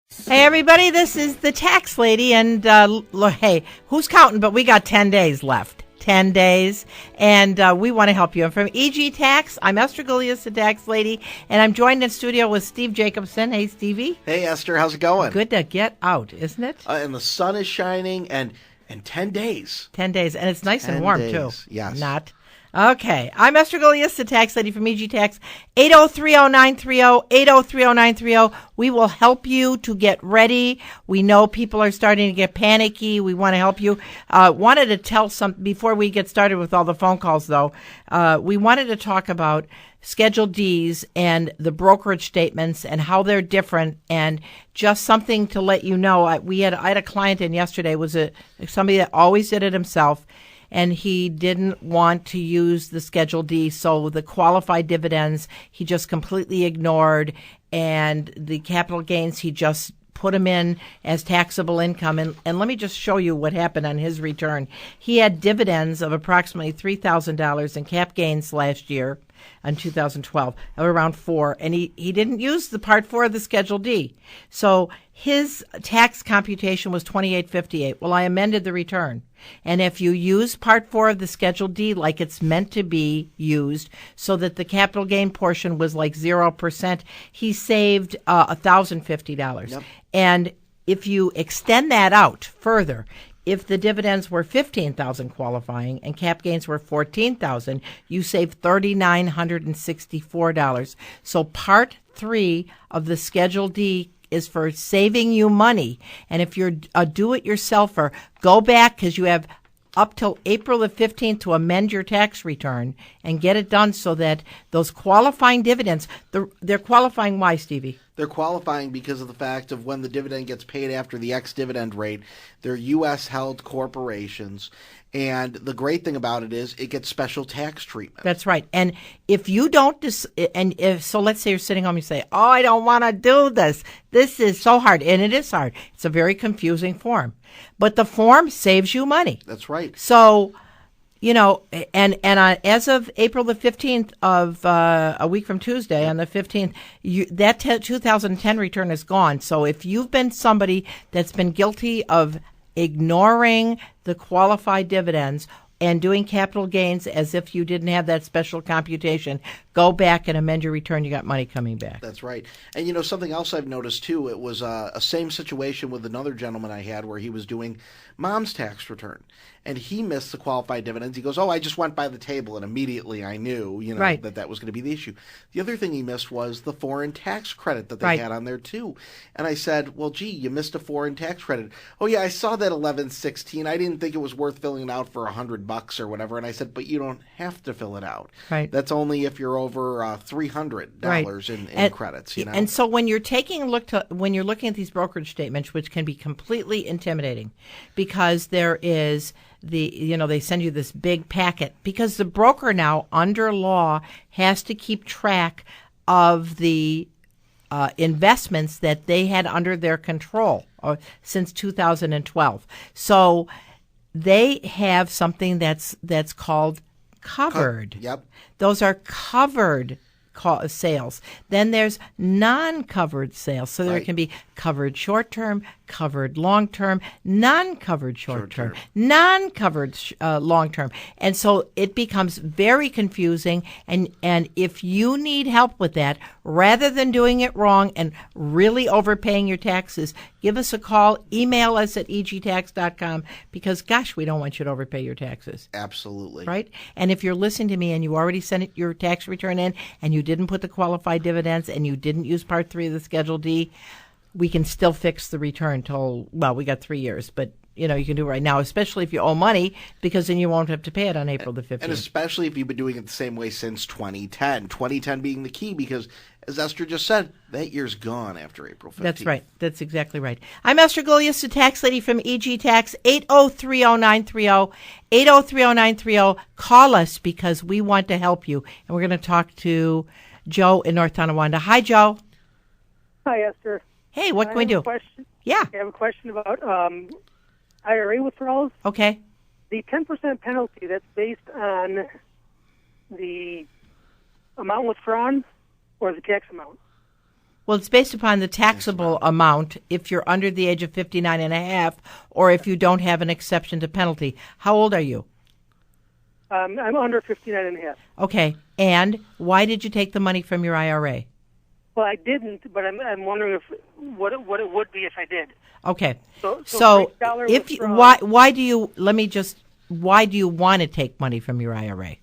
Hey, everybody, this is the Tax Lady, and hey, who's counting? But we got 10 days left. 10 days, and we want to help you. I'm from EG Tax. I'm Esther Galias, the Tax Lady, and I'm joined in studio with Steve Jacobson. Hey, Stevie. Hey, Esther, how's it going? Good to get out, isn't it? And the sun is shining, and 10 days. 10 days, and it's nice and warm, too. Yes. Not. Okay. I'm Esther Galias, the Tax Lady from EG Tax. 8030930, 8030930. We will help you to get ready. We know people are starting to get panicky. We want to help you. Wanted to tell something before we get started with all the phone calls, though. We wanted to talk about Schedule Ds and the brokerage statements and how they're different, and just something to let you know. I had a client in yesterday, somebody that always did it himself, and he didn't want to use the Schedule D, so the qualified dividends he just completely ignored, and the capital gains he just put them in as taxable income. And let me just show you what happened on his return. He had dividends of approximately $3,000 and cap gains last year in 2012 of around $4,000, and he didn't use the Part 4 of the Schedule D. So his tax computation was $2,858. Well, I amended the return. And if you use Part 4 of the Schedule D like it's meant to be used, so that the capital gain portion was like 0%, he saved $1,050. Yep. And if you extend that out further, if the dividends were $15,000 qualifying and cap gains were $14,000, you save $3,964. So Part 3 of the Schedule D is for saving you money. And if you're a do-it-yourselfer, go back, because you have up till April the 15th to amend your tax return and get it done so that those qualifying dividends, they're qualifying. Why, Stevie? They're qualifying because of the fact of when the dividend gets paid after the ex-dividend rate. They're U.S.-held corporations. And the great thing about it is it gets special tax treatment. That's right. And if you don't, so let's say you're sitting home and you say, oh, I don't want to do this. This is so hard. And it is hard. It's a very confusing form. But the form saves you money. That's right. So, as of April the 15th of a week from Tuesday, on the 15th, that 2010 return is gone. So if you've been somebody that's been guilty of ignoring the qualified dividends and doing capital gains as if you didn't have that special computation, go back and amend your return. You got money coming back. That's right. And something else I've noticed too, it was a same situation with another gentleman I had where he was doing mom's tax return. And he missed the qualified dividends. He goes, I just went by the table, and immediately I knew, right, that was going to be the issue. The other thing he missed was the foreign tax credit that they had on there too. And I said, well, gee, you missed a foreign tax credit. Oh yeah, I saw that 1116. I didn't think it was worth filling it out for $100 or whatever. And I said, but you don't have to fill it out. Right. That's only if you're over $300 in credits. And so when you're when you're looking at these brokerage statements, which can be completely intimidating, because there is they send you this big packet, because the broker now under law has to keep track of the investments that they had under their control since 2012. So they have something that's called covered. Yep. Those are covered sales. Then there's non-covered sales. So there can be covered short-term, covered long-term, non-covered short-term, non-covered long-term. And so it becomes very confusing. And if you need help with that, rather than doing it wrong and really overpaying your taxes, give us a call. Email us at egtax.com, because, gosh, we don't want you to overpay your taxes. Absolutely. Right? And if you're listening to me and you already sent your tax return in and you didn't put the qualified dividends and you didn't use Part 3 of the Schedule D, we can still fix the return till, we got 3 years. But, you can do it right now, especially if you owe money, because then you won't have to pay it on April the 15th. And especially if you've been doing it the same way since 2010. 2010 being the key, because, as Esther just said, that year's gone after April 15th. That's right. That's exactly right. I'm Esther Galias, the Tax Lady from EG Tax. 8030930, 8030930. Call us, because we want to help you. And we're going to talk to Joe in North Tonawanda. Hi, Joe. Hi, Esther. Hey, what can we do? Yeah. I have a question about IRA withdrawals. Okay. The 10% penalty, that's based on the amount withdrawn or the tax amount? Well, it's based upon the taxable amount if you're under the age of 59 and a half, or if you don't have an exception to penalty. How old are you? I'm under 59 and a half. Okay. And why did you take the money from your IRA? Well, I didn't, but I'm wondering what it would be if I did. Okay. So if you, why do you want to take money from your IRA?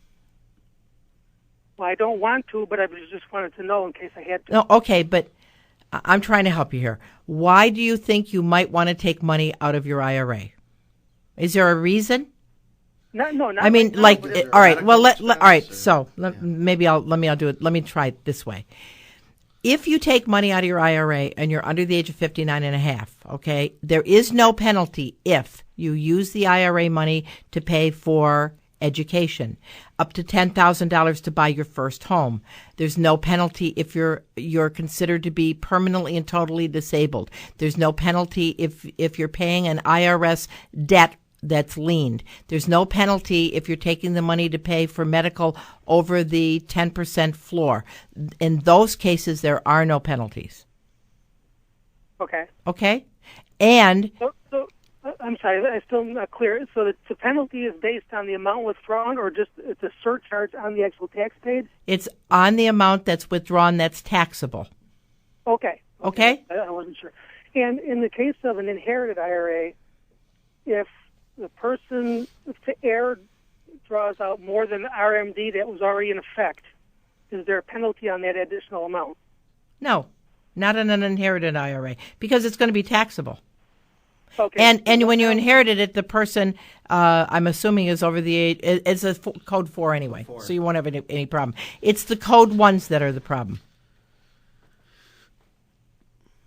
Well, I don't want to, but I just wanted to know in case I had to. No, okay, but I'm trying to help you here. Why do you think you might want to take money out of your IRA? Is there a reason? No. I mean, right now, all right. Well, all right. So maybe I'll do it. Let me try it this way. If you take money out of your IRA and you're under the age of 59 and a half, okay, there is no penalty if you use the IRA money to pay for education, up to $10,000 to buy your first home. There's no penalty if you're considered to be permanently and totally disabled. There's no penalty if you're paying an IRS debt that's liened. There's no penalty if you're taking the money to pay for medical over the 10% floor. In those cases, there are no penalties. Okay. Okay? And So I'm sorry, I'm still not clear. So the penalty is based on the amount withdrawn, or just it's a surcharge on the actual tax paid? it's on the amount that's withdrawn that's taxable. Okay. Okay? I wasn't sure. And in the case of an inherited IRA, if the heir draws out more than the RMD that was already in effect, is there a penalty on that additional amount? No, not in an inherited IRA, because it's going to be taxable. Okay. And when you inherited it, the person, I'm assuming, is over the age. It's a code 4 anyway, so you won't have any problem. It's the code 1s that are the problem.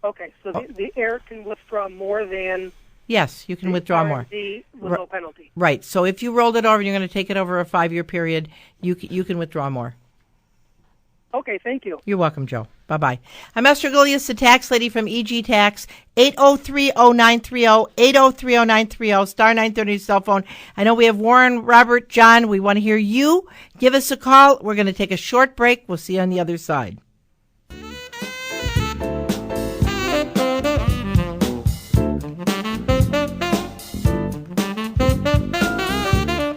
Okay, so the heir can withdraw more than. Yes, you can withdraw more. RMD with no penalty. Right. So if you rolled it over, you're going to take it over a 5-year period. You can withdraw more. Okay, thank you. You're welcome, Joe. Bye-bye. I'm Esther Gilius, the tax lady from EG Tax, 803-0930, 803-0930, star 930 cell phone. I know we have Warren, Robert, John. We want to hear you. Give us a call. We're going to take a short break. We'll see you on the other side.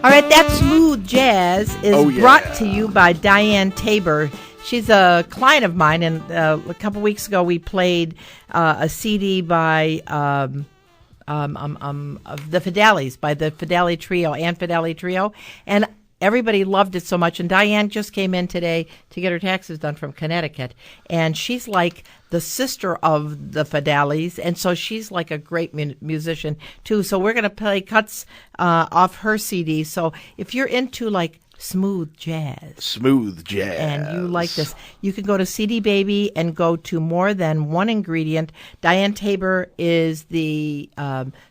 All right, that smooth jazz is brought to you by Diane Tabor. She's a client of mine, and a couple weeks ago we played a CD by of the Fidelis, by the Fideli Trio, Ann Fideli Trio, and everybody loved it so much. And Diane just came in today to get her taxes done from Connecticut, and she's like the sister of the Fidelis, and so she's like a great musician too. So we're going to play cuts off her CD. So if you're into like smooth jazz, and you like this, you can go to CD Baby and go to More Than One Ingredient. Diane Tabor is the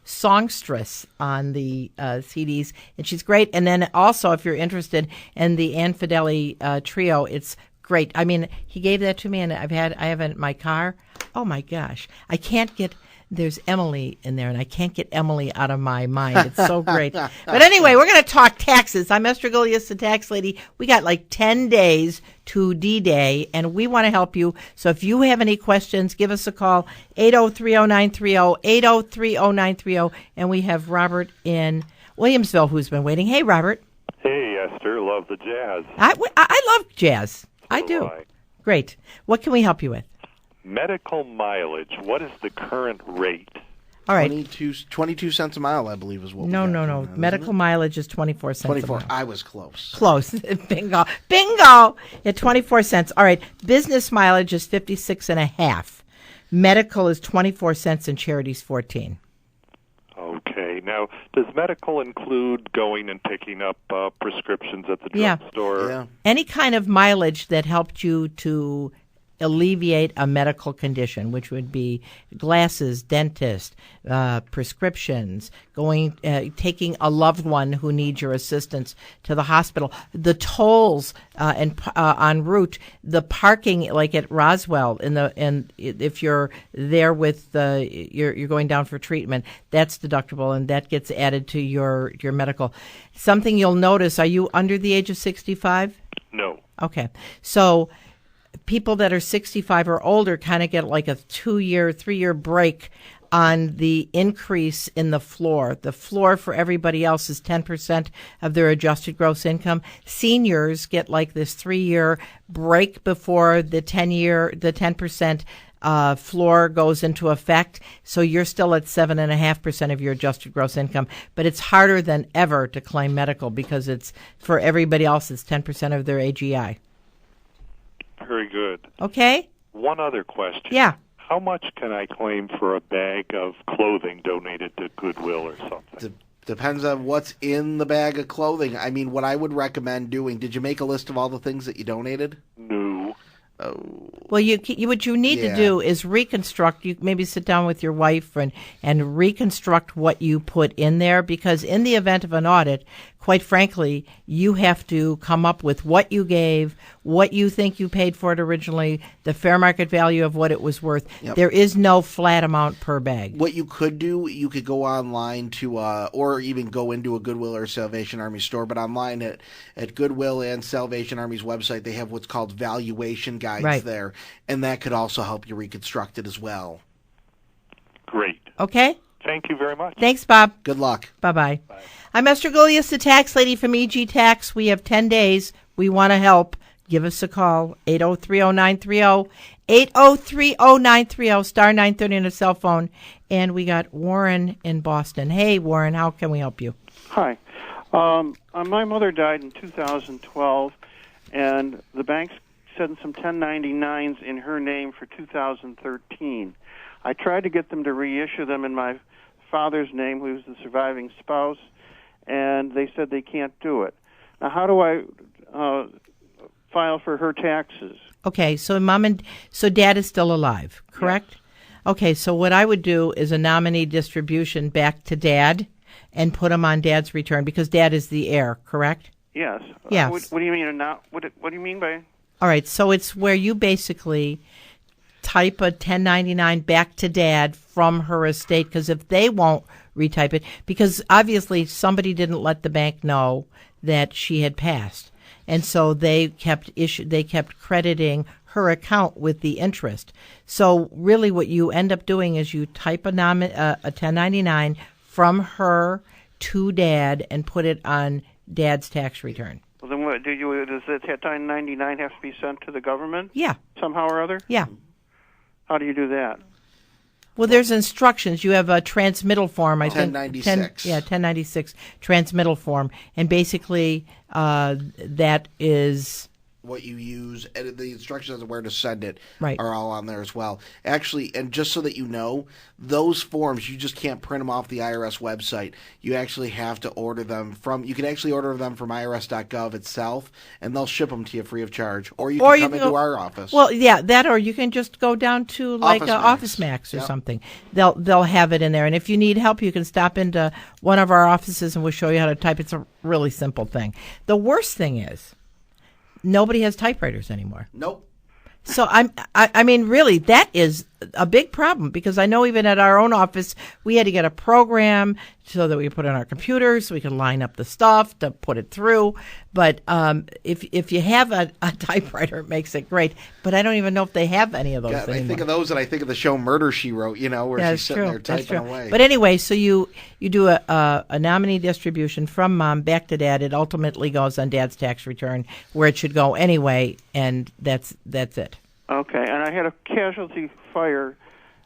songstress on the CDs, and she's great. And then also, if you're interested in the Ann Fideli Trio, it's great. I mean, he gave that to me, and I have it in my car. Oh my gosh, I can't get. There's Emily in there, and I can't get Emily out of my mind. It's so great. But anyway, we're going to talk taxes. I'm Esther Gilius, the tax lady. We got like 10 days to D-Day, and we want to help you. So if you have any questions, give us a call, 803-0930, 803-0930. And we have Robert in Williamsville who's been waiting. Hey, Robert. Hey, Esther. Love the jazz. I love jazz. I do. I. Great. What can we help you with? Medical mileage. What is the current rate? All right. 22 cents a mile, I believe, is what we No. got now, Medical mileage is 24 cents 24. a mile. I was close. Close. Bingo. At 24 cents. All right. Business mileage is 56 and a half. Medical is 24 cents and charity's 14. Okay. Now, does medical include going and picking up prescriptions at the drugstore? Yeah. Any kind of mileage that helped you to alleviate a medical condition, which would be glasses, dentist, prescriptions, taking a loved one who needs your assistance to the hospital, the tolls and en route, the parking, like at Roswell, and if you're there with you're going down for treatment, that's deductible, and that gets added to your medical. Something you'll notice: are you under the age of 65? No. Okay, so people that are 65 or older kind of get like a 2-year, 3-year break on the increase in the floor. The floor for everybody else is 10% of their adjusted gross income. Seniors get like this 3-year break before the 10% floor goes into effect. So you're still at 7.5% of your adjusted gross income. But it's harder than ever to claim medical because it's for everybody else, it's 10% of their AGI. Very good. Okay? One other question. Yeah. How much can I claim for a bag of clothing donated to Goodwill or something? Depends on what's in the bag of clothing. I mean, what I would recommend doing, did you make a list of all the things that you donated? No. Oh. Well, what you need to do is reconstruct. You maybe sit down with your wife and reconstruct what you put in there, because in the event of an audit, quite frankly, you have to come up with what you gave, what you think you paid for it originally, the fair market value of what it was worth. Yep. There is no flat amount per bag. What you could do, you could go online to, or even go into a Goodwill or Salvation Army store, but online at Goodwill and Salvation Army's website, they have what's called valuation guides there, and that could also help you reconstruct it as well. Great. Okay? Thank you very much. Thanks, Bob. Good luck. Bye-bye. Bye. I'm Esther Golias, the tax lady from EG Tax. We have 10 days. We want to help. Give us a call, 803-0930, 803-0930, star 930 on a cell phone. And we got Warren in Boston. Hey, Warren, how can we help you? Hi. My mother died in 2012, and the bank sent some 1099s in her name for 2013. I tried to get them to reissue them in my father's name, who's the surviving spouse, and they said they can't do it. Now, how do I file for her taxes? Okay, so Dad is still alive, correct? Yes. Okay, so what I would do is a nominee distribution back to Dad and put him on Dad's return, because Dad is the heir, correct? Yes. Yes. What do you mean? What do you mean by? All right, so it's where you basically type a 1099 back to Dad from her estate, because if they won't retype it, because obviously somebody didn't let the bank know that she had passed, and so they kept crediting her account with the interest. So really what you end up doing is you type a 1099 from her to Dad and put it on Dad's tax return. Well, then what does the 1099 have to be sent to the government? Yeah. Somehow or other? Yeah. How do you do that? Well, there's instructions. You have a transmittal form, I think. 1096. 1096 transmittal form. And basically that is what you use, and the instructions of where to send it are all on there as well. Actually, and just so that you know, those forms, you just can't print them off the IRS website. You actually have to order them you can actually order them from irs.gov itself, and they'll ship them to you free of charge. Or you can come into our office. Well, yeah, that, or you can just go down to like Office Max or something. They'll have it in there. And if you need help, you can stop into one of our offices and we'll show you how to type. It's a really simple thing. The worst thing is, nobody has typewriters anymore. Nope. So I mean, really, that is a big problem, because I know even at our own office, we had to get a program so that we could put it on our computers so we could line up the stuff to put it through. But if you have a typewriter, it makes it great. But I don't even know if they have any of those anymore. I think of those, and I think of the show Murder, She Wrote, where she's sitting there typing away. But anyway, so you do a nominee distribution from Mom back to Dad. It ultimately goes on Dad's tax return, where it should go anyway, and that's it. Okay, and I had a casualty fire,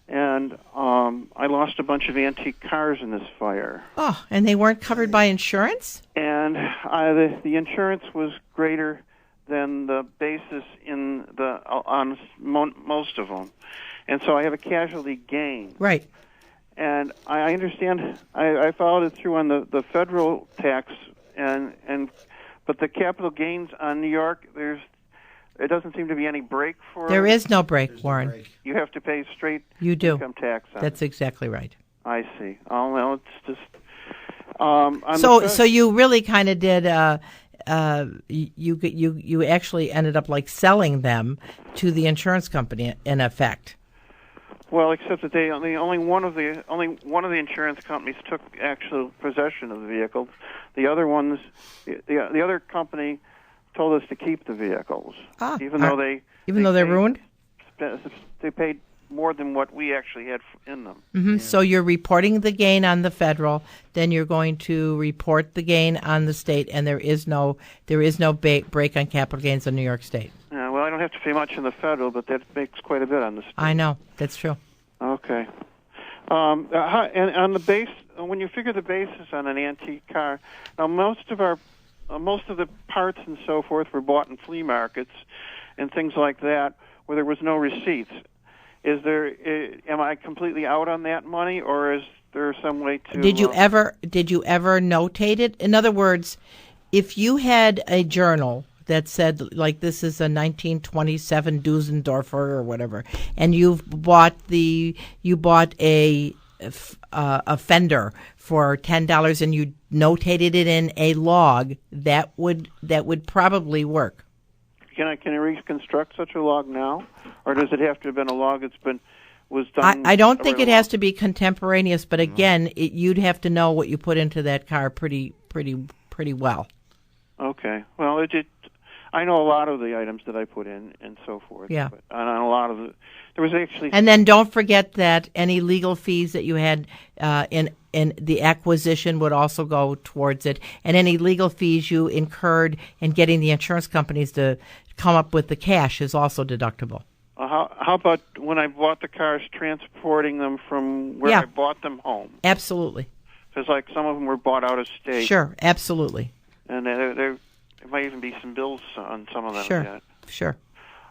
and I lost a bunch of antique cars in this fire. Oh, and they weren't covered by insurance? And the insurance was greater than the basis on most of them, and so I have a casualty gain. Right. And I understand. I followed it through on the federal tax, but the capital gains on New York, it doesn't seem to be any break for it. There is no break, Warren. No break. You have to pay straight income tax on That's it. exactly right. I see. Oh, well, it's just... So you really kind of did... You actually ended up like selling them to the insurance company in effect. Well, except that only one of the insurance companies took actual possession of the vehicle. The other ones, the other company told us to keep the vehicles, even though Even though they're ruined? They paid more than what we actually had in them. Mm-hmm. Yeah. So you're reporting the gain on the federal, then you're going to report the gain on the state, and there is no break on capital gains in New York State. Well, I don't have to pay much in the federal, but that makes quite a bit on the state. I know. That's true. Okay. And on the base, when you figure the basis on an antique car, now most of the parts and so forth were bought in flea markets and things like that, where there was no receipts. Am I completely out on that money, or is there some way to? Did you ever notate it? In other words, if you had a journal that said, like, this is a 1927 Dusendorfer or whatever, and you bought a fender for $10 and you notated it in a log, that would probably work. Can I reconstruct such a log now, or does it have to have been a log was done? I don't think it has to be contemporaneous, but again, you'd have to know what you put into that car pretty well. Okay. Well, I know a lot of the items that I put in and so forth. Yeah. But on a lot of there was actually. And then don't forget that any legal fees that you had in the acquisition would also go towards it, and any legal fees you incurred in getting the insurance companies to come up with the cash is also deductible. How about when I bought the cars, transporting them from where I bought them home? Absolutely. Because like some of them were bought out of state. Sure, absolutely. And there might even be some bills on some of them. Sure.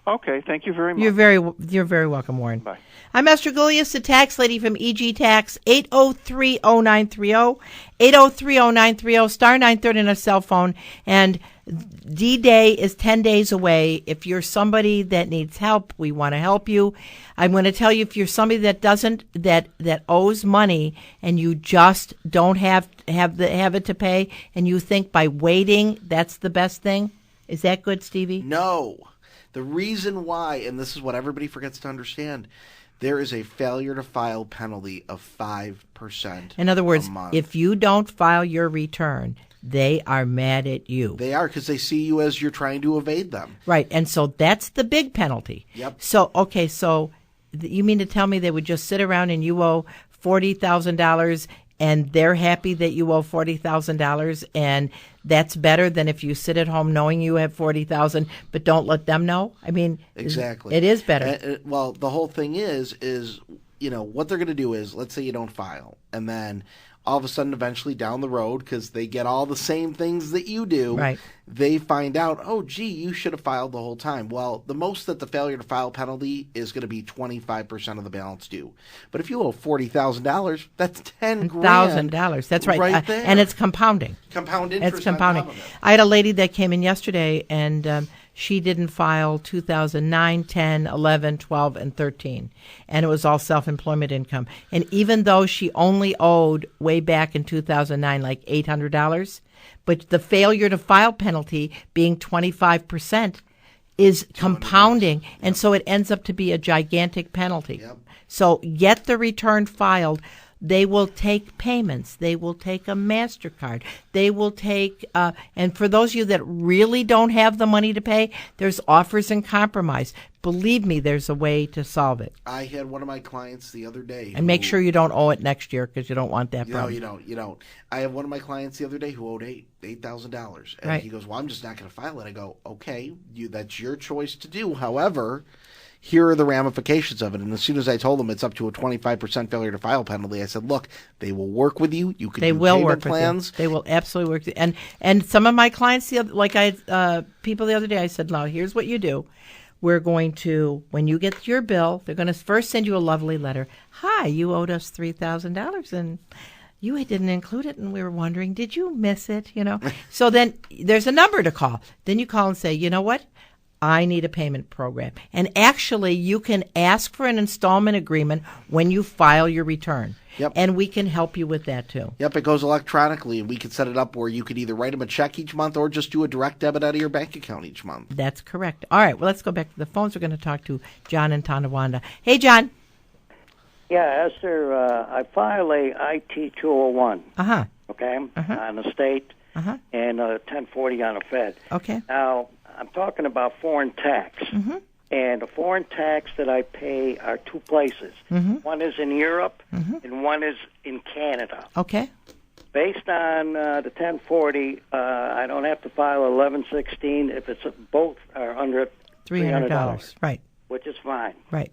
Okay, thank you very much. You're very welcome, Warren. Bye. I'm Esther Gilius, the tax lady from EG Tax, 803-0930, 803-0930, star 930 on a cell phone. And D-Day is 10 days away. If you're somebody that needs help, we want to help you. I'm going to tell you, if you're somebody that owes money and you just don't have it to pay, and you think by waiting that's the best thing, is that good, Stevie? No. The reason why, and this is what everybody forgets to understand, there is a failure to file penalty of 5%. In other words, a month. If you don't file your return, they are mad at you. They are, because they see you as you're trying to evade them. Right, and so that's the big penalty. Yep. So you mean to tell me they would just sit around and you owe $40,000 and they're happy that you owe $40,000, and that's better than if you sit at home knowing you have $40,000 but don't let them know? I mean, exactly. It is better. Well, the whole thing is what they're going to do is, let's say you don't file, and then all of a sudden, eventually down the road, because they get all the same things that you do, right, they find out, oh, gee, you should have filed the whole time. Well, the most that the failure to file penalty is going to be 25% of the balance due. But if you owe $40,000, that's $10,000. That's right. There. And it's compounding. Compound interest. It's compounding. On top of it. I had a lady that came in yesterday, and she didn't file 2009, 10, 11, 12, and 13. And it was all self-employment income. And even though she only owed way back in 2009 like $800, but the failure to file penalty being 25% is compounding. Yep. And so it ends up to be a gigantic penalty. Yep. So get the return filed. They will take payments. They will take a MasterCard. They will take, and for those of you that really don't have the money to pay, there's offers and compromise. Believe me, there's a way to solve it. I had one of my clients the other day. And make sure you don't owe it next year, because you don't want that problem. No, you don't. I have one of my clients the other day who owed $8,000. And right. He goes, well, I'm just not going to file it. I go, okay, that's your choice to do. However, here are the ramifications of it. And as soon as I told them it's up to a 25% failure to file penalty, I said, look, they will work with you. You can do payment plans. They will absolutely work with you. And some of my clients, people the other day, I said, no, here's what you do. We're going to, when you get your bill, they're going to first send you a lovely letter. Hi, you owed us $3,000 and you didn't include it, and we were wondering, did you miss it? So then there's a number to call. Then you call and say, you know what? I need a payment program. And actually, you can ask for an installment agreement when you file your return. Yep. And we can help you with that, too. Yep, it goes electronically, and we can set it up where you could either write them a check each month or just do a direct debit out of your bank account each month. That's correct. All right, well, let's go back to the phones. We're going to talk to John in Tonawanda. Hey, John. Yeah, Esther, I file a IT-201, Uh-huh. okay, Uh-huh. on the state, Uh-huh. and 1040 on the Fed. Okay. Now, I'm talking about foreign tax. Mm-hmm. and the foreign tax that I pay are two places. One is in Europe, and one is in Canada. Okay. Based on the 1040, I don't have to file 1116 if it's both are under $300. Right. which is fine. Right.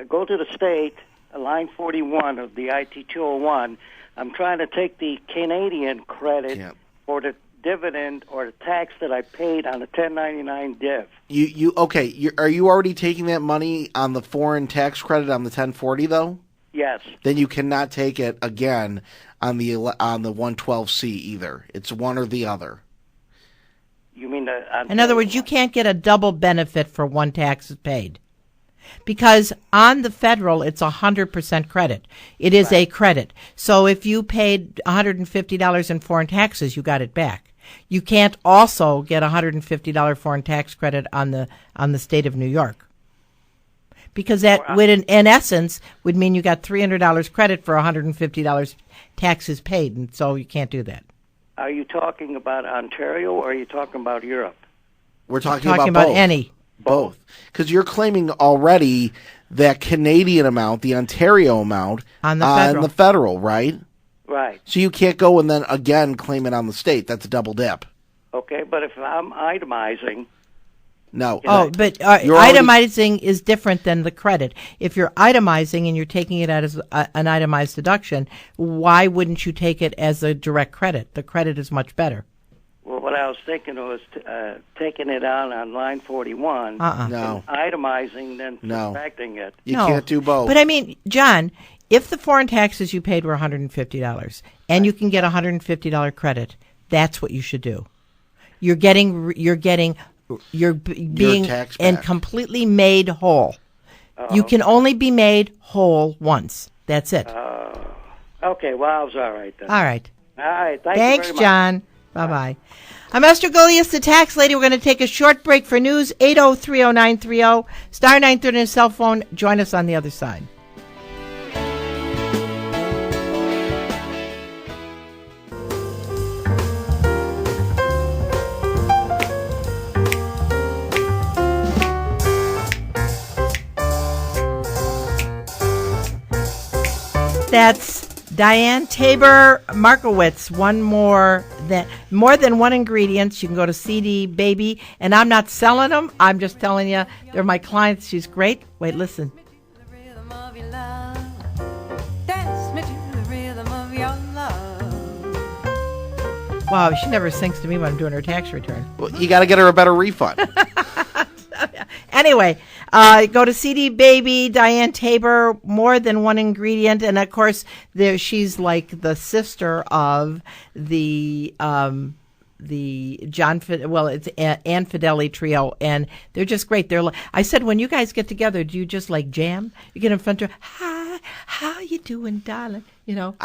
Go to the state, line 41 of the IT 201. I'm trying to take the Canadian credit for the dividend or the tax that I paid on the 1099 div. Are you already taking that money on the foreign tax credit on the 1040 though? Yes. Then you cannot take it again on the 112C either. It's one or the other. You mean in other words, you can't get a double benefit for one tax paid. Because on the federal, it's 100% credit. It is a credit. So if you paid $150 in foreign taxes, you got it back. You can't also get a $150 foreign tax credit on the state of New York. Because that would, in essence, would mean you got $300 credit for $150 taxes paid, and so you can't do that. Are you talking about Ontario or are you talking about Europe? We're talking about both. any. Both. Because you're claiming already that Canadian amount, the Ontario amount, on the federal, right? Right. So you can't go and then again claim it on the state. That's a double dip. Okay, but if I'm itemizing... No. Oh, but itemizing is different than the credit. If you're itemizing and you're taking it as an itemized deduction, why wouldn't you take it as a direct credit? The credit is much better. Well, what I was thinking was taking it on line 41, no, itemizing, then subtracting it. You can't do both. But I mean, John, if the foreign taxes you paid were $150 and you can get a $150 credit, that's what you should do. You're being and completely made whole. You can only be made whole once. That's it. Okay, well, I was all right then. All right. All right, Thanks, you very much. John. Bye-bye. I'm Esther Golias, the tax lady. We're going to take a short break for news. 8030930, star 930 on his cell phone. Join us on the other side. That's Diane Tabor Markowitz. More than one ingredients. You can go to CD Baby, and I'm not selling them. I'm just telling you, they're my clients. She's great. Wait, listen. Wow, she never sings to me when I'm doing her tax return. Well, you got to get her a better refund. Anyway, go to CD Baby, Diane Tabor, more than one ingredient. And, of course, she's like the sister of the Ann Fideli trio. And they're just great. I said, when you guys get together, do you just like jam? You get in front of her, hi, how you doing, darling? You know.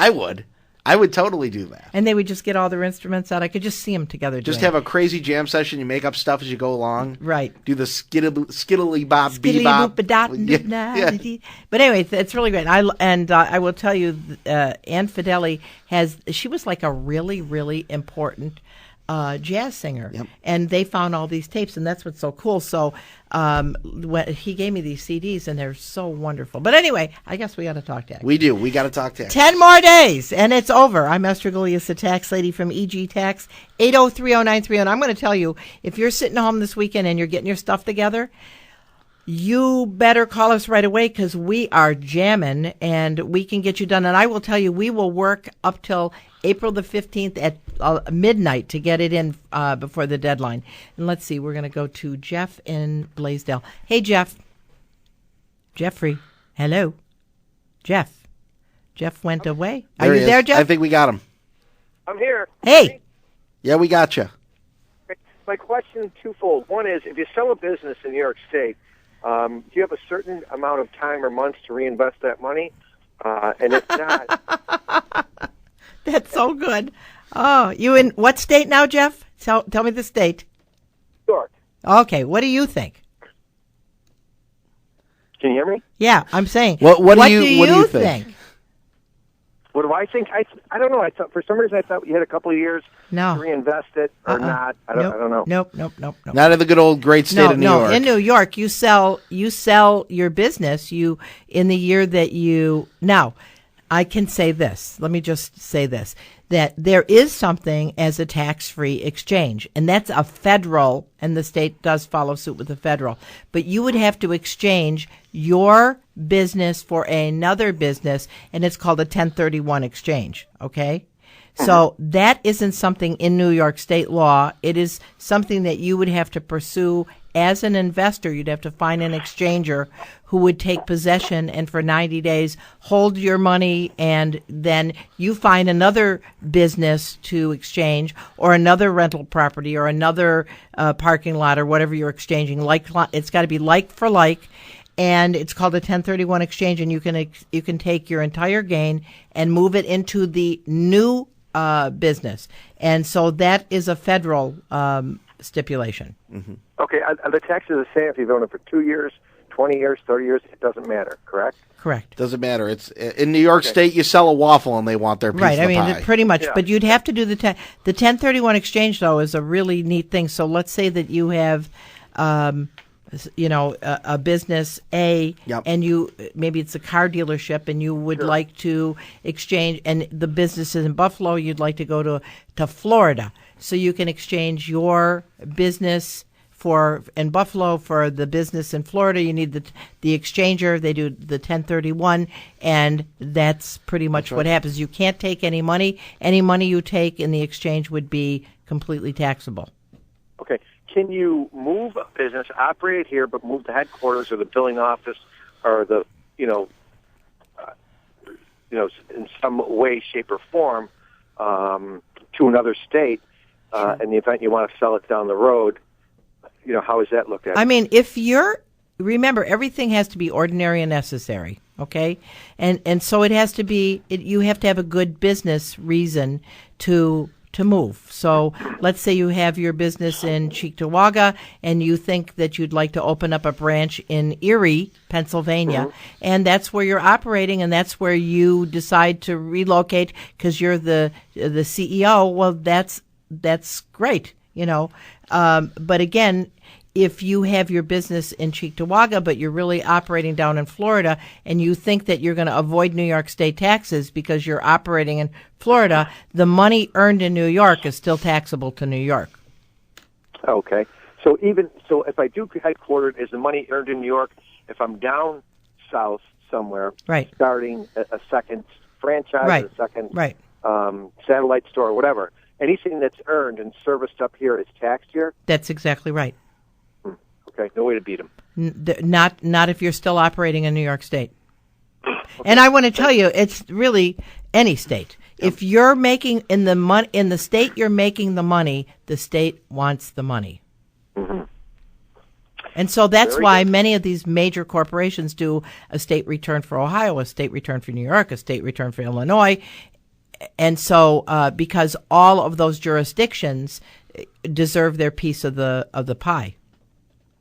I would totally do that. And they would just get all their instruments out. I could just see them together. Just have a crazy jam session. You make up stuff as you go along. Right. Do the skiddly bop bebop. Yeah. But anyway, it's really great. I will tell you, Ann Fideli she was like a really, really important jazz singer. Yep. And they found all these tapes, and that's what's so cool. So he gave me these CDs, and they're so wonderful. But anyway, I guess we got to talk tax. We do. We got to talk tax. 10 more days, and it's over. I'm Esther Golias, the tax lady from EG Tax, 8030930. And I'm going to tell you, if you're sitting home this weekend and you're getting your stuff together, you better call us right away, because we are jamming, and we can get you done. And I will tell you, we will work up till April the 15th at midnight to get it in before the deadline. And let's see, we're going to go to Jeff in Blaisdell. Hey, Jeff. Jeffrey. Hello. Jeff. Jeff went away. Are you there, Jeff? I think we got him. I'm here. Hey. Yeah, we got you. My question is twofold. One is, if you sell a business in New York State, do you have a certain amount of time or months to reinvest that money? And if not... That's so good. Oh, you in what state now, Jeff? Tell me the state. New York. Okay, what do you think? Can you hear me? Yeah, I'm saying. What do you think? What What do I think? I don't know. I thought for some reason I thought you had a couple of years No. to reinvest it or not. I don't know. Nope. Not in the good old great state of New York. In New York, you sell your business. In the year that you now, I can say this. Let me just say this: that there is something as a tax-free exchange, and that's a federal, and the state does follow suit with the federal. But you would have to exchange your business for another business, and it's called a 1031 exchange. Okay. So that isn't something in New York state law. It is something that you would have to pursue as an investor. You'd have to find an exchanger who would take possession and for 90 days hold your money, and then you find another business to exchange or another rental property or another parking lot or whatever you're exchanging. It's got to be like for like. And it's called a 1031 exchange, and you can take your entire gain and move it into the new business. And so that is a federal stipulation. Mm-hmm. Okay, are the taxes the same if you've owned it for 2 years, 20 years, 30 years? It doesn't matter, correct? Correct. Doesn't matter. It's in New York State. You sell a waffle, and they want their piece right. of the pie. Pretty much. Yeah. But you'd have to do the 1031 exchange, though, is a really neat thing. So let's say that you have, a business A, Yep. and maybe it's a car dealership, and you would like to exchange, and the business is in Buffalo. You'd like to go to Florida, so you can exchange your business in Buffalo for the business in Florida. You need the exchanger. They do the 1031, and that's pretty much what happens. You can't take any money. Any money you take in the exchange would be completely taxable. Okay. Can you move a business, operate it here, but move the headquarters or the billing office or the, in some way, shape, or form to another state in the event you want to sell it down the road? How is that looked at? I mean, remember, everything has to be ordinary and necessary, okay? And so it has to be, you have to have a good business reason to move. So let's say you have your business in Cheektowaga and you think that you'd like to open up a branch in Erie, Pennsylvania, and that's where you're operating, and that's where you decide to relocate because you're the CEO. Well, that's great, but again, if you have your business in Cheektowaga, but you're really operating down in Florida, and you think that you're going to avoid New York state taxes because you're operating in Florida, the money earned in New York is still taxable to New York. Okay. So if I do headquartered, is the money earned in New York, if I'm down south somewhere, starting a second franchise, or a second satellite store or whatever, anything that's earned and serviced up here is taxed here? That's exactly right. Okay, no way to beat them. Not if you're still operating in New York State. Okay. And I want to tell you, it's really any state. Yep. If you're making in the state you're making the money, the state wants the money. Mm-hmm. And so that's why many of these major corporations do a state return for Ohio, a state return for New York, a state return for Illinois. And so because all of those jurisdictions deserve their piece of the pie.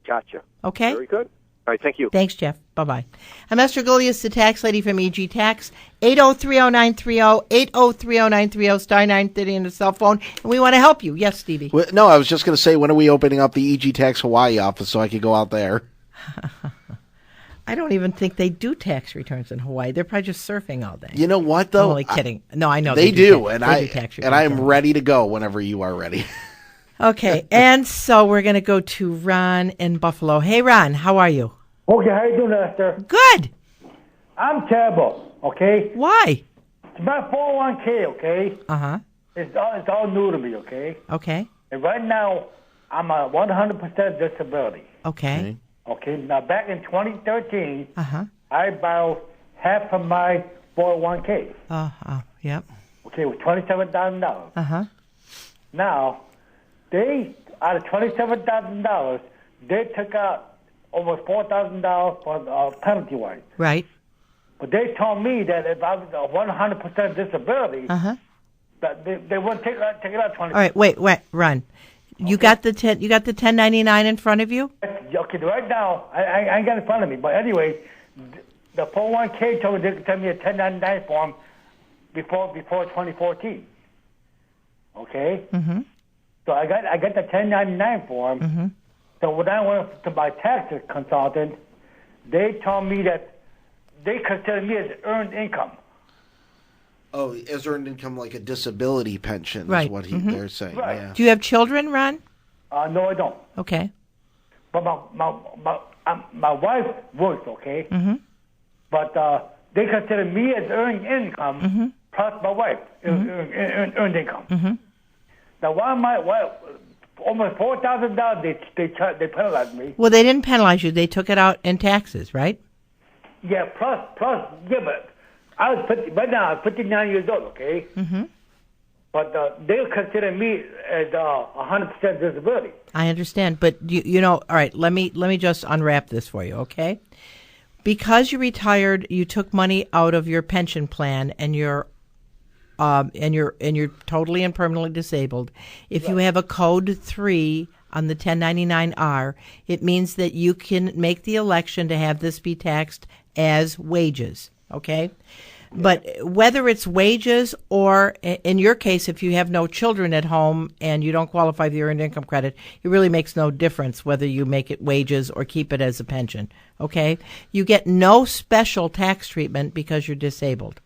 Gotcha. Okay. Very good. All right, thank you. Thanks, Jeff. Bye-bye. I'm Esther Golias, the tax lady from EG Tax, 8030930, 8030930, star 930 on the cell phone, and we want to help you. Yes, Stevie? Well, no, I was just going to say, when are we opening up the EG Tax Hawaii office so I could go out there? I don't even think they do tax returns in Hawaii. They're probably just surfing all day. You know what, though? I'm only kidding. No, I know they do, and I am ready to go whenever you are ready. Okay, and so we're going to go to Ron in Buffalo. Hey, Ron, how are you? Okay, how you doing, Esther? Good. I'm terrible, okay? Why? It's my 401k, okay? Uh-huh. It's all new to me, okay? Okay. And right now, I'm a 100% disability. Okay. Okay, now back in 2013, I borrowed half of my 401k. Yep. Okay, with $27,000. Uh-huh. Now, they, out of $27,000, they took out over $4,000 for penalty-wise. Right. But they told me that if I was a 100% disability, that they wouldn't take it out 20. All right, wait, Ron. You got the 1099 in front of you? Okay, right now I ain't got it in front of me. But anyway, the 401k told me they could send me a 1099 form before 2014. Okay. Mm-hmm. So I got the 1099 form. Mm-hmm. So when I went to my tax consultant, they told me that they consider me as earned income. Oh, as earned income, like a disability pension, right. is what they're saying. Right. Yeah. Do you have children, Ron? No, I don't. Okay. But my wife works, okay? Mm-hmm. But they consider me as earned income plus my wife earned income. Mm-hmm. Now, why almost $4,000 they penalized me. Well, they didn't penalize you. They took it out in taxes, right? Yeah, plus, yeah, but right now I'm 59 years old, okay? Mm-hmm. But they'll consider me as 100% disability. I understand, but you know, all right. Let me just unwrap this for you, okay? Because you retired, you took money out of your pension plan, and you're totally and permanently disabled. If you have a code 3 on the 1099-R, it means that you can make the election to have this be taxed as wages, okay? But whether it's wages or, in your case, if you have no children at home and you don't qualify for the earned income credit, it really makes no difference whether you make it wages or keep it as a pension, okay? You get no special tax treatment because you're disabled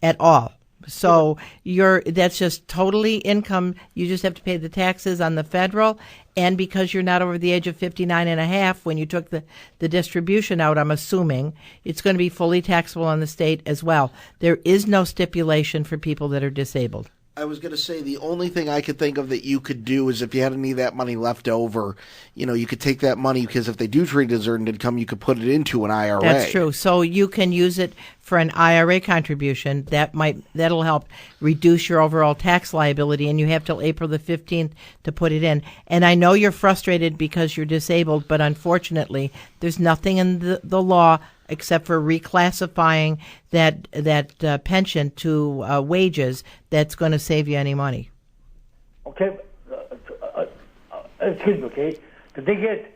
at all. So that's just totally income. You just have to pay the taxes on the federal, and because you're not over the age of 59 and a half, when you took the distribution out, I'm assuming it's going to be fully taxable on the state as well. There is no stipulation for people that are disabled. I was going to say the only thing I could think of that you could do is if you had any of that money left over, you could take that money, because if they do treat it as earned income, you could put it into an IRA. That's true. So you can use it for an IRA contribution. That'll help reduce your overall tax liability, and you have till April the 15th to put it in. And I know you're frustrated because you're disabled, but unfortunately, there's nothing in the law except for reclassifying that pension to wages that's going to save you any money. Okay, excuse me, okay? The thing is,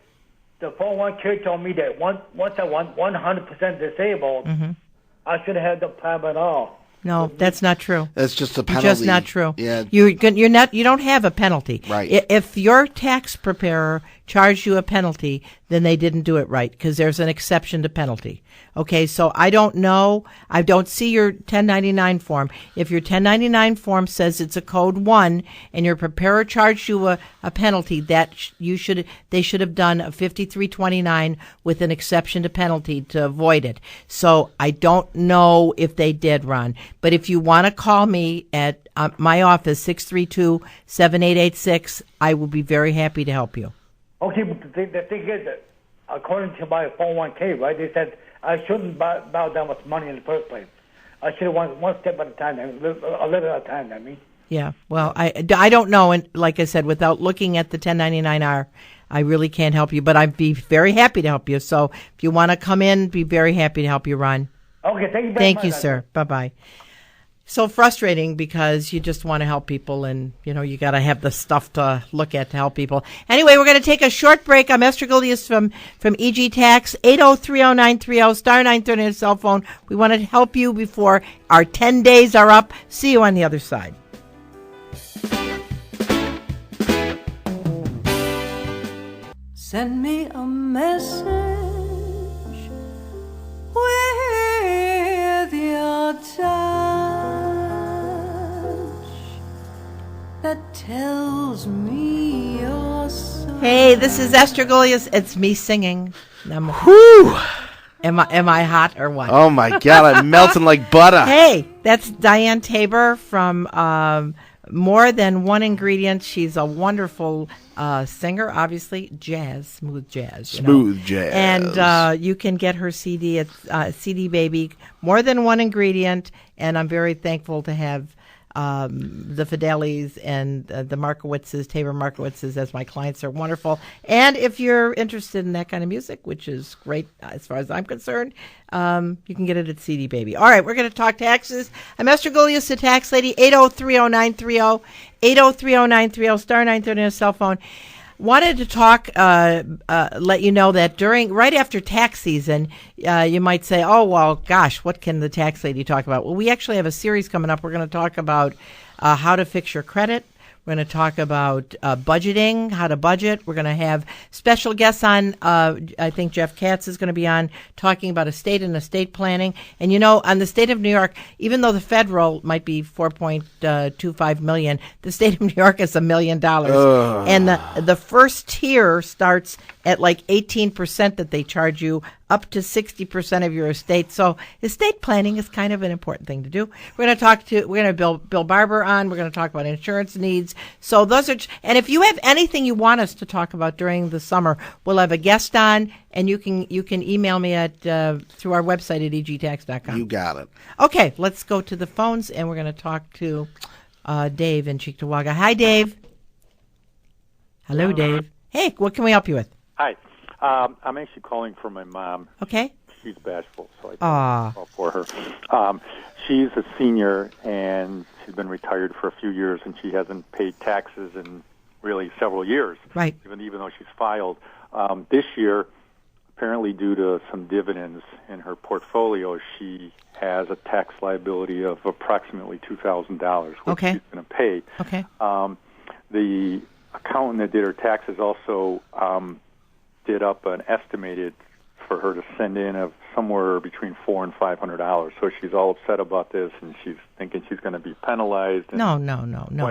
the 401k told me that once I want 100% disabled, I should have the plan at all. No, that's not true. That's just a penalty. Just not true. Yeah. You don't have a penalty. Right. If your tax preparer charged you a penalty, then they didn't do it right, because there's an exception to penalty. Okay, so I don't know. I don't see your 1099 form. If your 1099 form says it's a code 1 and your preparer charged you a penalty, they should have done a 5329 with an exception to penalty to avoid it. So I don't know if they did, Ron. But if you want to call me at my office, 632-7886, I will be very happy to help you. Okay, but the thing is that according to my 401k, right, they said I shouldn't bow down with money in the first place. I should have one step at a time, a little at a time, I mean. Yeah, well, I don't know, and like I said, without looking at the 1099-R, I really can't help you, but I'd be very happy to help you. So if you want to come in, be very happy to help you, Ron. Okay, thank you very much. Thank you, sir. Bye-bye. So frustrating because you just want to help people, and you got to have the stuff to look at to help people. Anyway, we're going to take a short break. I'm Esther Golias from EG Tax, 8030930 star 930 on your cell phone. We want to help you before our 10 days are up. See you on the other side. Send me a message with your touch that tells me you're so. Hey, this is Esther Golias. It's me singing. Whew. Am I hot or what? Oh my God, I'm melting like butter. Hey, that's Diane Tabor from More Than One Ingredient. She's a wonderful singer, obviously, smooth jazz. Smooth jazz. And you can get her CD at CD Baby, More Than One Ingredient. And I'm very thankful to have the Fidelis and the Markowitzes, Tabor Markowitzes, as my clients. Are wonderful. And if you're interested in that kind of music, which is great as far as I'm concerned, you can get it at CD Baby. All right, we're going to talk taxes. I'm Esther Golias, the tax lady, 8030930, 8030930, star 930 on a cell phone. Wanted to talk, let you know that right after tax season, you might say, oh, well, gosh, what can the tax lady talk about? Well, we actually have a series coming up. We're going to talk about how to fix your credit. We're going to talk about budgeting, how to budget. We're going to have special guests on. I think Jeff Katz is going to be on talking about estate and estate planning. And, on the state of New York, even though the federal might be $4.25 million, the state of New York is $1 million. And the first tier starts at like 18% that they charge you, up to 60% of your estate. So estate planning is kind of an important thing to do. We're going to have Bill Barber on. We're going to talk about insurance needs. So those are, and if you have anything you want us to talk about during the summer, we'll have a guest on, and you can email me at through our website at egtax.com. You got it. Okay, let's go to the phones, and we're going to talk to Dave in Cheektowaga. Hi, Dave. Hello, Dave. Hey, what can we help you with? Hi. I'm actually calling for my mom. Okay. She's bashful, so I call for her. She's a senior, and she's been retired for a few years, and she hasn't paid taxes in really several years. Right. Even though she's filed. This year, apparently due to some dividends in her portfolio, she has a tax liability of approximately $2,000, which she's going to pay. Okay. The accountant that did her taxes also did up an estimated for her to send in of somewhere between $400 and $500. So she's all upset about this, and she's thinking she's going to be penalized. And No.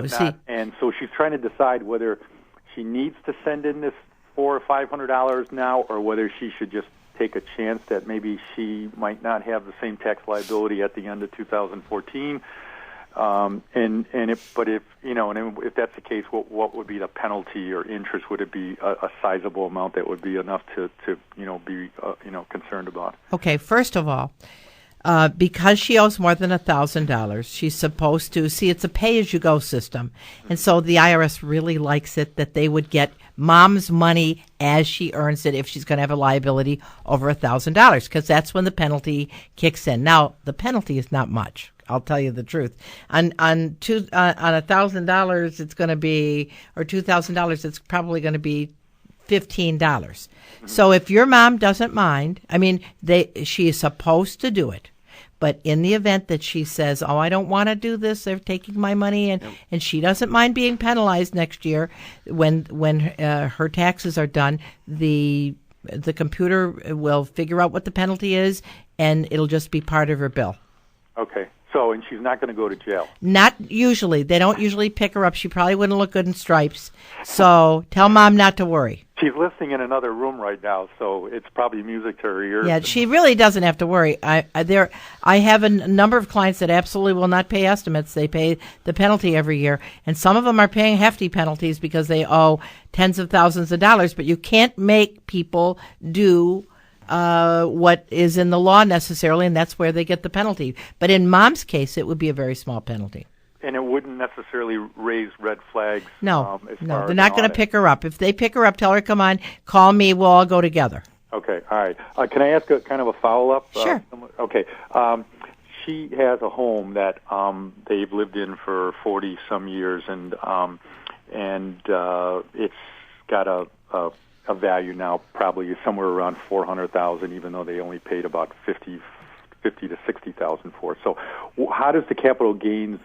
See, and so she's trying to decide whether she needs to send in this $400 or $500 now, or whether she should just take a chance that maybe she might not have the same tax liability at the end of 2014. If that's the case, what would be the penalty or interest? Would it be a sizable amount that would be enough to be concerned about? Okay, first of all, because she owes more than $1,000, she's supposed to see it's a pay-as-you-go system, and so the IRS really likes it that they would get mom's money as she earns it if she's going to have a liability over $1,000, because that's when the penalty kicks in. Now, the penalty is not much. I'll tell you the truth. On $1,000, it's going to be, or $2,000, it's probably going to be $15. So if your mom doesn't mind, she is supposed to do it. But in the event that she says, "Oh, I don't want to do this. They're taking my money," and she doesn't mind being penalized next year when her taxes are done, the computer will figure out what the penalty is, and it'll just be part of her bill. Okay. So, and she's not going to go to jail? Not usually. They don't usually pick her up. She probably wouldn't look good in stripes. So tell Mom not to worry. She's listening in another room right now, so it's probably music to her ears. Yeah, she really doesn't have to worry. I have a number of clients that absolutely will not pay estimates. They pay the penalty every year, and some of them are paying hefty penalties because they owe tens of thousands of dollars. But you can't make people do what is in the law necessarily, and that's where they get the penalty. But in Mom's case, it would be a very small penalty. And it wouldn't necessarily raise red flags? No, they're not going to pick her up. If they pick her up, tell her, come on, call me, we'll all go together. Okay, all right. Can I ask kind of a follow-up? Sure. Okay. She has a home that they've lived in for 40-some years, and it's got a value now probably somewhere around $400,000, even though they only paid about $50,000 to $60,000 for it. So how does the capital gains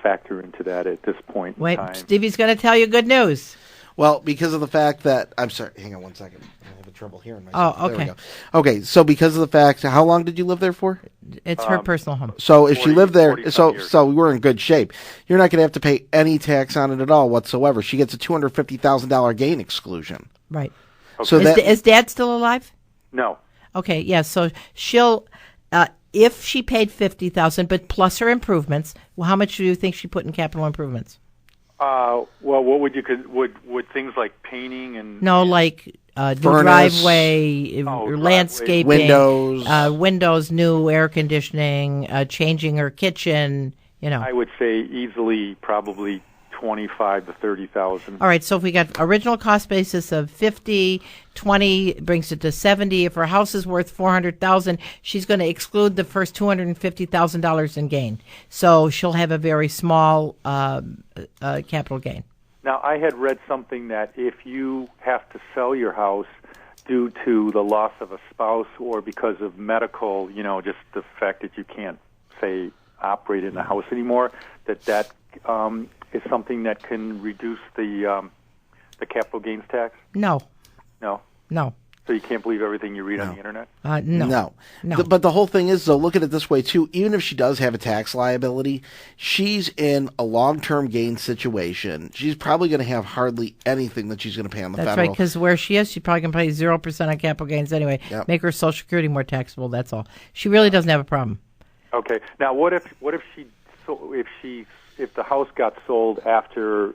factor into that at this point in time? Stevie's going to tell you good news. Well, because of the fact that, I'm sorry, hang on one second. I'm having trouble hearing myself. Oh, okay. There we go. Okay, so because of the fact, how long did you live there for? It's her personal home. So if she lived there, so we're in good shape. You're not going to have to pay any tax on it at all whatsoever. She gets a $250,000 gain exclusion. Right. Okay. So is Dad still alive? No. Okay, yeah, so she'll, if she paid $50,000, but plus her improvements, well, how much do you think she put in capital improvements? Well, what would would things like painting and like new driveway, landscaping, windows, new air conditioning, changing her kitchen. I would say easily probably $25,000 to $30,000. All right, so if we got original cost basis of $50,000, $20,000 brings it to $70,000. If her house is worth $400,000, she's going to exclude the first $250,000 in gain. So she'll have a very small capital gain. Now, I had read something that if you have to sell your house due to the loss of a spouse or because of medical, just the fact that you can't, say, operate in the house anymore, that is something that can reduce the capital gains tax? No. No? No. So you can't believe everything you read on the internet? No. But the whole thing is, though, look at it this way, too. Even if she does have a tax liability, she's in a long-term gain situation. She's probably going to have hardly anything that she's going to pay on the federal. That's right, because where she is, she probably can pay 0% on capital gains anyway. Yep. Make her Social Security more taxable, that's all. She really doesn't have a problem. Okay. Now, what if the house got sold after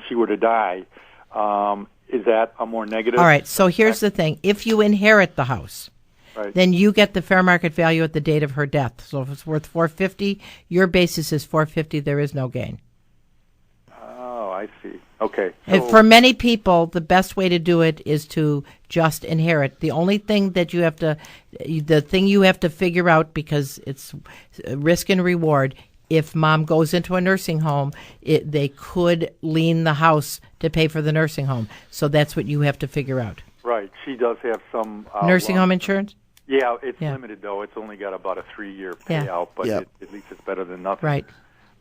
she were to die? Is that a more negative? All right, so here's the thing. If you inherit the house, then you get the fair market value at the date of her death. So if it's worth $450, your basis is $450. There is no gain. Oh, I see. Okay. And for many people, the best way to do it is to just inherit. The only thing that you have to figure out, because it's risk and reward, if mom goes into a nursing home, they could lien the house to pay for the nursing home. So that's what you have to figure out. Right. She does have some... nursing home insurance? Yeah, it's limited, though. It's only got about a 3-year payout, but at least it's better than nothing. Right.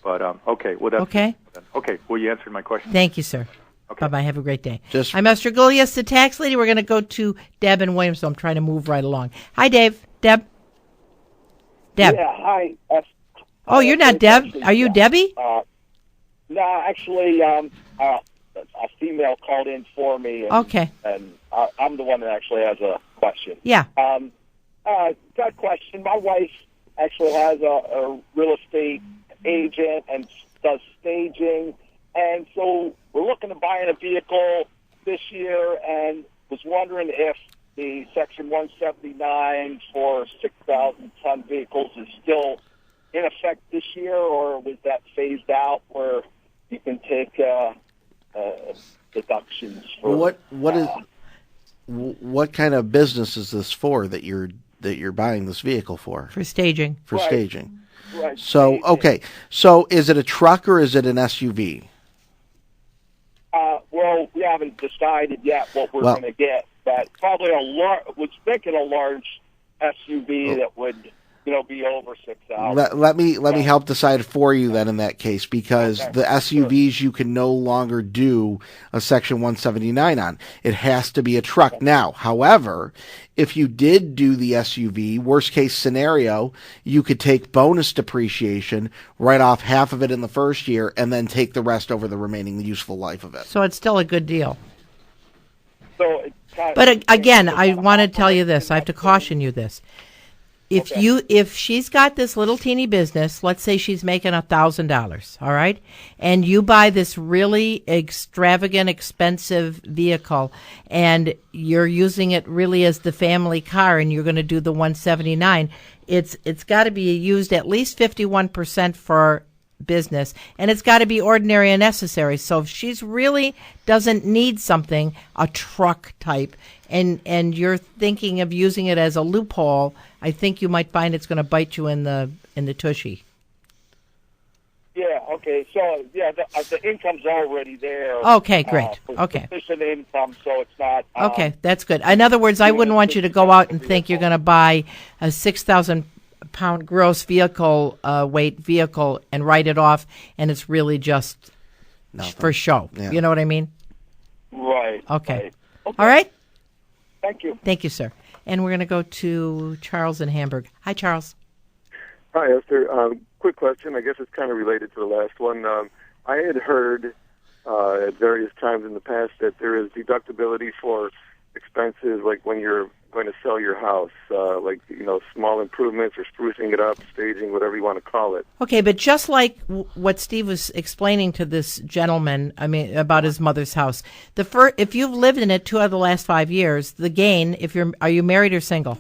But, okay. Well, that's okay. Okay. Well, you answered my question. Thank you, sir. Okay. Bye-bye. Have a great day. I'm Esther Golias, the tax lady. We're going to go to Deb and Williams, so I'm trying to move right along. Hi, Dave. Deb? Yeah, hi. Oh, you're not Deb. Are you Debbie? No, actually, a female called in for me. Okay. And I'm the one that actually has a question. Yeah. Got a question. My wife actually has a real estate agent and does staging. And so we're looking to buying a vehicle this year and was wondering if the Section 179 for 6,000-ton vehicles is still in effect this year, or was that phased out where you can take deductions for what kind of business is this for that you're buying this vehicle for? For staging. For staging. Right. So okay. So is it a truck or is it an SUV? Well, we haven't decided yet what we're going to get, but probably was thinking a large SUV that would be over 6,000. Let me help decide for you then in that case, because the SUVs you can no longer do a Section 179 on. It has to be a truck. Now, however, if you did do the SUV, worst case scenario, you could take bonus depreciation, write off half of it in the first year, and then take the rest over the remaining useful life of it. So it's still a good deal. So, but again, I want to tell you this. I have to caution you this. If she's got this little teeny business, let's say she's making $1,000, all right, and you buy this really extravagant, expensive vehicle, and you're using it really as the family car, and you're going to do the 179, it's got to be used at least 51% for business, and it's got to be ordinary and necessary. So if she's really doesn't need something, a truck type, and you're thinking of using it as a loophole, I think you might find it's going to bite you in the tushy. Yeah. Okay. So the income's already there. Okay. Great. Okay. Sufficient income, so it's not. Okay, that's good. In other words, I wouldn't want you to go out and think you're going to buy a 6,000-pound gross vehicle weight vehicle and write it off, and it's really just for show. Yeah. You know what I mean? Right. Okay. Right. Okay. All right. Thank you. Thank you, sir. And we're going to go to Charles in Hamburg. Hi, Charles. Hi, Esther. Quick question. I guess it's kind of related to the last one. I had heard at various times in the past that there is deductibility for expenses like when you're going to sell your house, like, small improvements or sprucing it up, staging, whatever you want to call it. Okay, but just like what Steve was explaining to this gentleman, about his mother's house, if you've lived in it 2 out of the last 5 years, the gain, are you married or single?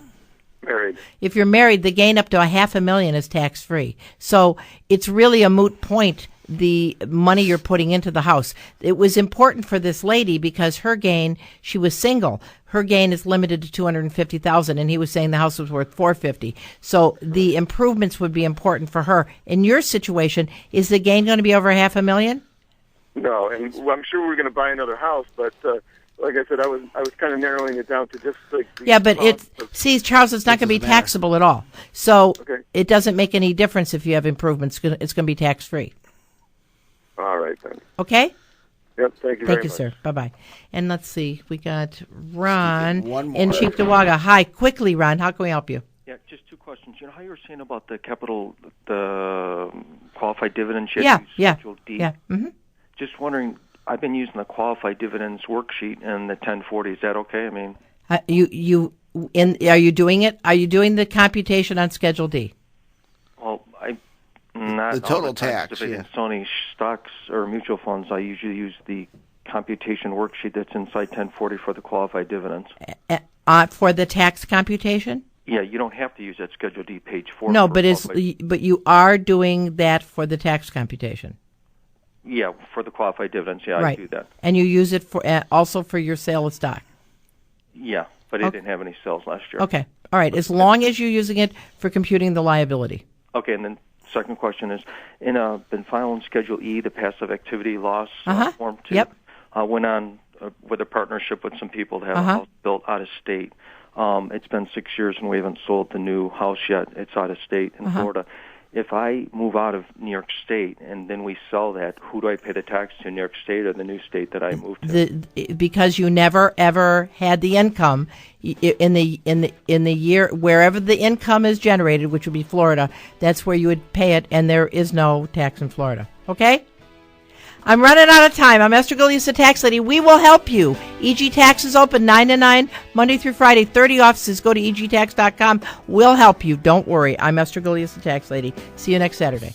Married. If you're married, the gain up to $500,000 is tax-free. So it's really a moot point, the money you're putting into the house. It was important for this lady because her gain, she was single. Her gain is limited to $250,000, and he was saying the house was worth $450,000. So the improvements would be important for her. In your situation, is the gain going to be over $500,000? No, and I'm sure we're going to buy another house, but like I said, I was kind of narrowing it down to just like. Yeah, but Charles, it's not going to be taxable at all. So it doesn't make any difference if you have improvements. It's going to be tax free. All right then. Okay. Yep. Thank you. Thank you, sir. Bye bye. And let's see, we got Ron in Cheektowaga. Hi, quickly, Ron. How can we help you? Yeah, just two questions. You know how you were saying about the qualified dividends? Yeah. Schedule D? Yeah. Mm-hmm. Just wondering. I've been using the qualified dividends worksheet and the 1040. Is that okay? I mean, are you doing it? Are you doing the computation on Schedule D? Well, not the total tax. Yeah. Sony stocks or mutual funds. I usually use the computation worksheet that's inside 1040 for the qualified dividends. For the tax computation? Yeah, you don't have to use that Schedule D, page 4. No, but you are doing that for the tax computation. Yeah, for the qualified dividends, yeah, right. I do that. And you use it for also for your sale of stock? Yeah, but I didn't have any sales last year. Okay, all right, as long as you're using it for computing the liability. Okay, and then second question is, been filing Schedule E, the passive activity loss form 2. Yep. Went on with a partnership with some people to have a house built out of state. It's been 6 years and we haven't sold the new house yet. It's out of state in Florida. If I move out of New York State and then we sell that, who do I pay the tax to, New York State or the new state that I moved to? Because you never ever had the income in the year wherever the income is generated, which would be Florida. That's where you would pay it, and there is no tax in Florida. Okay. I'm running out of time. I'm Esther Galicia, Tax Lady. We will help you. EG Tax is open 9 to 9, Monday through Friday, 30 offices. Go to egtax.com. We'll help you. Don't worry. I'm Esther Galicia, Tax Lady. See you next Saturday.